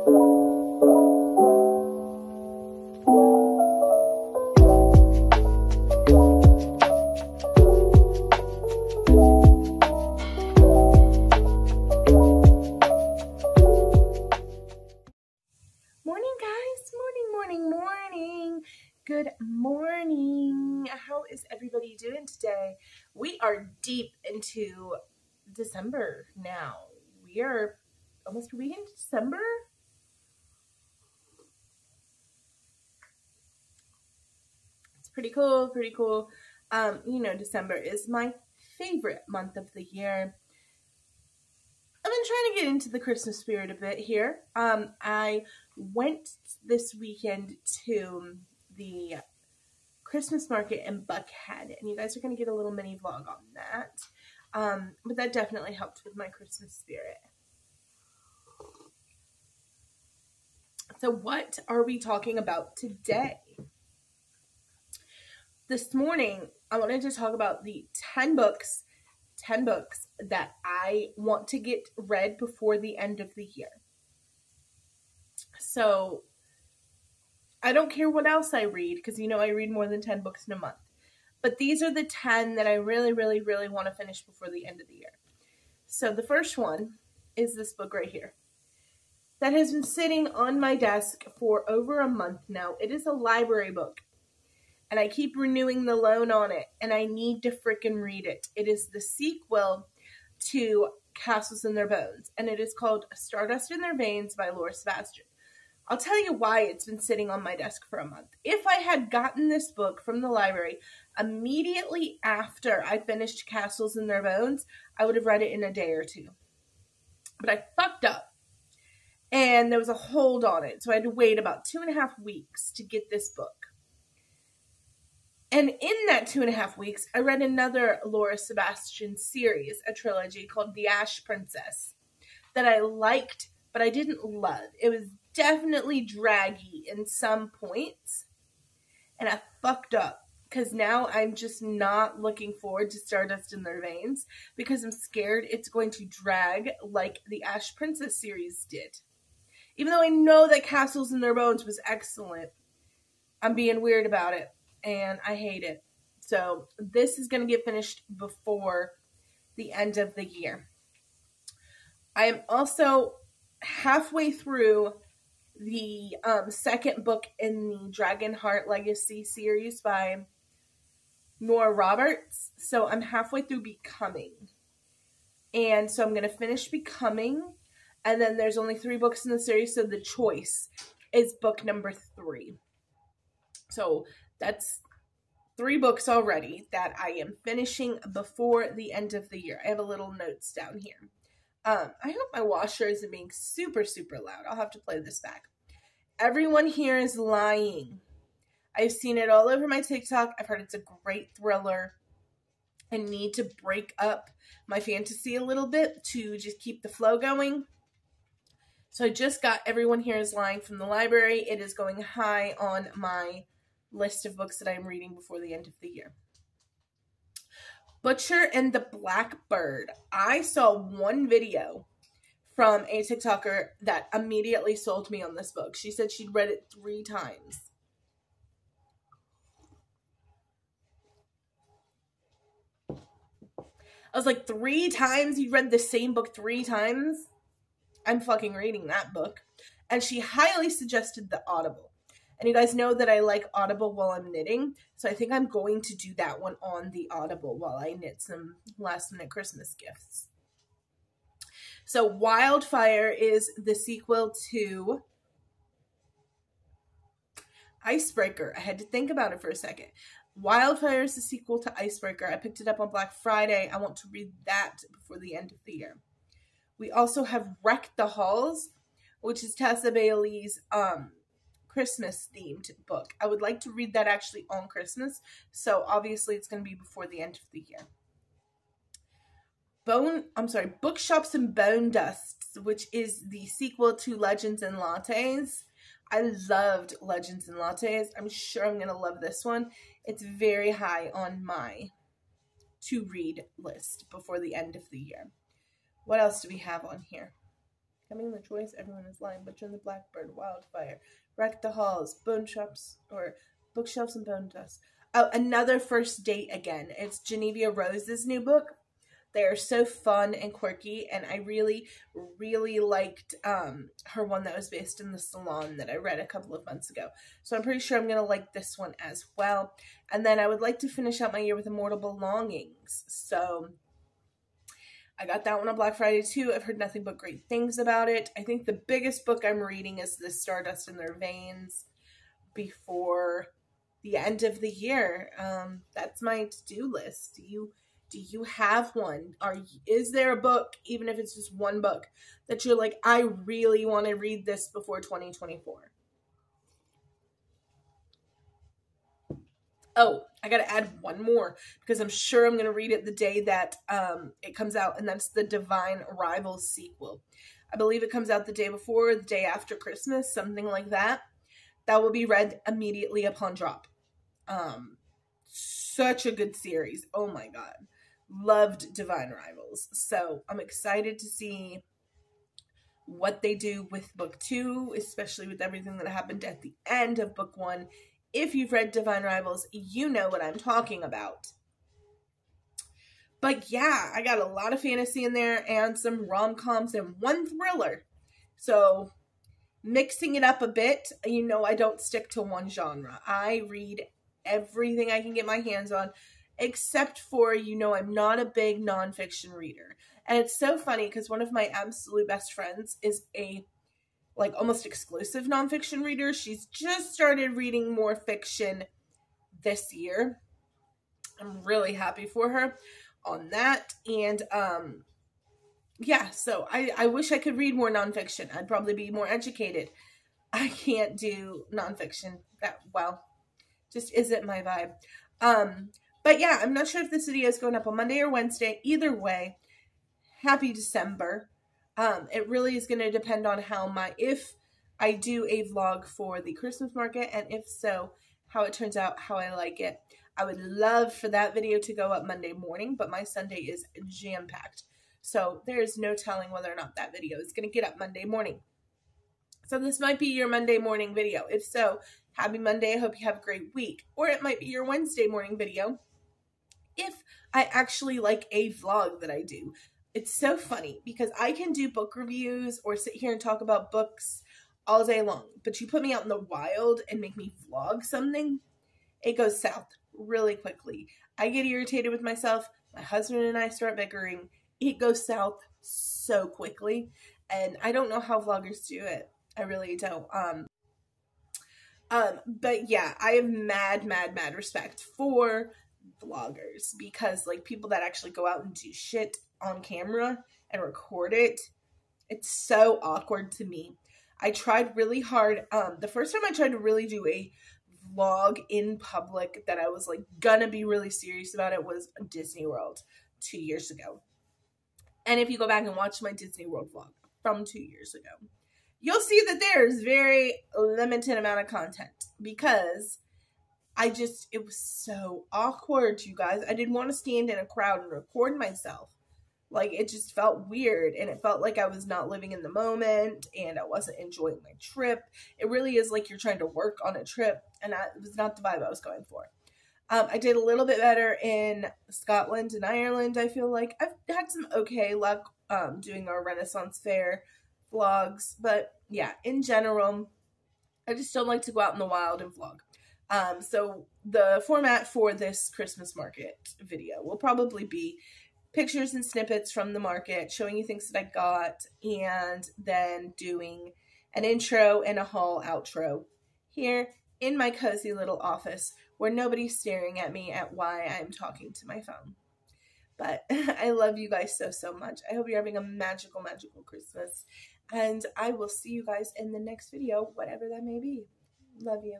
Good morning. How is everybody doing today? We are deep into December now. We are almost a week into December. It's pretty cool, pretty cool. You know, December is my favorite month of the year. I've been trying to get into the Christmas spirit a bit here. I went this weekend to the Christmas market in Buckhead, and you guys are going to get a little mini vlog on that. But that definitely helped with my Christmas spirit. So what are we talking about today? This morning, I wanted to talk about the 10 books that I want to get read before the end of the year. So I don't care what else I read, because you know I read more than 10 books in a month. But these are the 10 that I really, really, really want to finish before the end of the year. So the first one is this book right here that has been sitting on my desk for over a month now. It is a library book, and I keep renewing the loan on it, and I need to freaking read it. It is the sequel to Castles in Their Bones, and it is called Stardust in Their Veins by Laura Sebastian. I'll tell you why it's been sitting on my desk for a month. If I had gotten this book from the library immediately after I finished Castles in Their Bones, I would have read it in a day or two. But I fucked up, and there was a hold on it, so I had to wait about 2.5 weeks to get this book. And in that 2.5 weeks, I read another Laura Sebastian series, a trilogy called The Ash Princess, that I liked, but I didn't love. It was definitely draggy in some points, and I fucked up, because now I'm just not looking forward to Stardust in Their Veins, because I'm scared it's going to drag like the Ash Princess series did. Even though I know that Castles in Their Bones was excellent, I'm being weird about it, and I hate it. So this is going to get finished before the end of the year. I am also halfway through the second book in the Dragonheart Legacy series by Nora Roberts. So I'm halfway through Becoming. And so I'm going to finish Becoming. And then there's only 3 books in the series, so the choice is book number 3. So that's 3 books already that I am finishing before the end of the year. I have a little notes down here. I hope my washer isn't being super, super loud. I'll have to play this back. Everyone here is lying. I've seen it all over my TikTok. I've heard it's a great thriller. I need to break up my fantasy a little bit to just keep the flow going. So I just got Everyone Here is Lying from the library. It is going high on my list of books that I'm reading before the end of the year. Butcher and the Blackbird. I saw one video from a TikToker that immediately sold me on this book. She said she'd read it 3 times. I was like, 3 times? You read the same book 3 times? I'm fucking reading that book. And she highly suggested the Audible. And you guys know that I like Audible while I'm knitting, so I think I'm going to do that one on the Audible while I knit some last-minute Christmas gifts. So Wildfire is the sequel to Icebreaker. I had to think about it for a second. Wildfire is the sequel to Icebreaker. I picked it up on Black Friday. I want to read that before the end of the year. We also have Wreck the Halls, which is Tessa Bailey's Christmas themed book. I would like to read that actually on Christmas, so obviously it's going to be before the end of the year. Bookshops and Bone Dusts, which is the sequel to Legends and Lattes. I loved Legends and Lattes. I'm sure I'm going to love this one. It's very high on my to read list before the end of the year. What else do we have on here? Having the choice, everyone is lying. Butcher and the Blackbird, Wildfire, Wreck the Halls, Bone Shops, or Bookshelves and Bone Dust. Oh, Another First Date Again. It's Genevieve Rose's new book. They are so fun and quirky, and I really, really liked her one that was based in the salon that I read a couple of months ago. So I'm pretty sure I'm going to like this one as well. And then I would like to finish out my year with Immortal Belongings. So I got that one on Black Friday too. I've heard nothing but great things about it. I think the biggest book I'm reading is The Stardust in Their Veins before the end of the year. That's my to-do list. Do you have one? Is there a book, even if it's just one book, that you're like, I really want to read this before 2024? Oh, I got to add one more because I'm sure I'm going to read it the day that it comes out, and that's the Divine Rivals sequel. I believe it comes out the day before or the day after Christmas, something like that. That will be read immediately upon drop. Such a good series. Oh my God. Loved Divine Rivals. So I'm excited to see what they do with book 2, especially with everything that happened at the end of book 1. If you've read Divine Rivals, you know what I'm talking about. But yeah, I got a lot of fantasy in there and some rom-coms and one thriller. So mixing it up a bit. You know, I don't stick to one genre. I read everything I can get my hands on, except for, you know, I'm not a big nonfiction reader. And it's so funny because one of my absolute best friends is a almost exclusive nonfiction reader. She's just started reading more fiction this year. I'm really happy for her on that. And yeah, so I wish I could read more nonfiction. I'd probably be more educated. I can't do nonfiction that well. Just isn't my vibe. But yeah, I'm not sure if this video is going up on Monday or Wednesday. Either way, happy December. It really is going to depend on if I do a vlog for the Christmas market, and if so, how it turns out, how I like it. I would love for that video to go up Monday morning, but my Sunday is jam-packed. So there's no telling whether or not that video is going to get up Monday morning. So this might be your Monday morning video. If so, happy Monday. I hope you have a great week. Or it might be your Wednesday morning video if I actually like a vlog that I do. It's so funny because I can do book reviews or sit here and talk about books all day long. But you put me out in the wild and make me vlog something, it goes south really quickly. I get irritated with myself. My husband and I start bickering. It goes south so quickly. And I don't know how vloggers do it. I really don't. But yeah, I have mad respect for vloggers because people that actually go out and do shit on camera and record it, it's so awkward to me. I tried really hard. The first time I tried to really do a vlog in public that I was gonna be really serious about it was Disney World 2 years ago. And if you go back and watch my Disney World vlog from 2 years ago, you'll see that there's very limited amount of content because it was so awkward, you guys. I didn't want to stand in a crowd and record myself. It just felt weird, and it felt like I was not living in the moment, and I wasn't enjoying my trip. It really is like you're trying to work on a trip, and it was not the vibe I was going for. I did a little bit better in Scotland and Ireland, I feel like. I've had some okay luck doing our Renaissance Fair vlogs, but yeah, in general, I just don't like to go out in the wild and vlog. So the format for this Christmas market video will probably be pictures and snippets from the market, showing you things that I got, and then doing an intro and a haul outro here in my cozy little office where nobody's staring at me at why I'm talking to my phone. But I love you guys so much. I hope you're having a magical Christmas, and I will see you guys in the next video, whatever that may be. Love you.